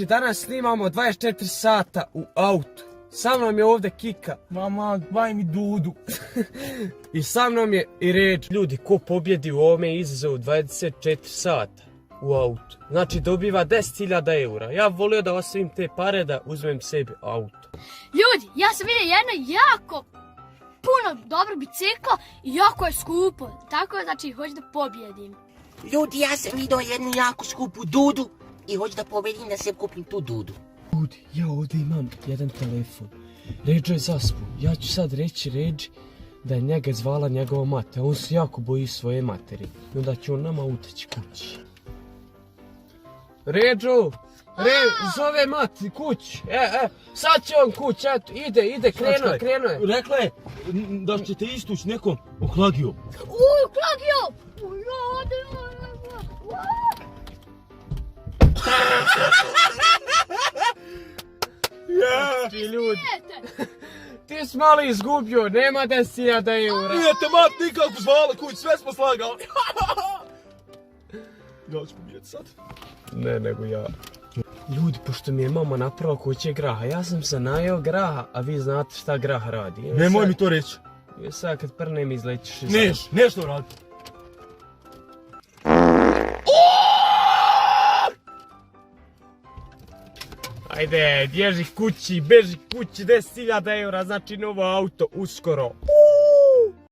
Znači danas snimamo 24 sata u autu. Sa mnom je ovdje Kika. Mama, daj mi Dudu. I sa mnom je i Ređ. Ljudi, ko pobjedi u ovome izazovu 24 sata u autu, znači dobiva 10.000 eura. Ja volio da osvojim te pare da uzmem sebi auto. Ljudi, ja sam vidio jedno jako puno dobro biciklo i jako je skupo. Tako znači hoću da pobjedim. Ljudi, ja sam vidio jednu jako skupu Dudu i hoću da pobjedim da se kupim tu Dudu. Ljudi, ja ovdje imam jedan telefon. Ređo je zaspu. Ja ću sad reći Ređi da je njega zvala njegova mate. On se jako boji svoje materi. I onda će on nama uteći kući. Ređo! Zove mati kući. Sad će on kući, eto, ide, krenuo je. Rekla je da ćete istući nekom oklagijom. Klagio! Ti ljudi, ti si malo izgubio, nema 10.000 eura. Nije te mat nikako zvala kuć, sve smo slagali. Ja ću pobijeti sad. Ne, nego ja. Ljudi, pošto mi je mama napravila kuće graha, ja sam se najeo graha, a vi znate šta grah radi. Nemoj mi to reći. Sad kad prnem izlećiš iz... Nešto radi. Ajde, bježi kući, 10.000 eura, znači novo auto, uskoro.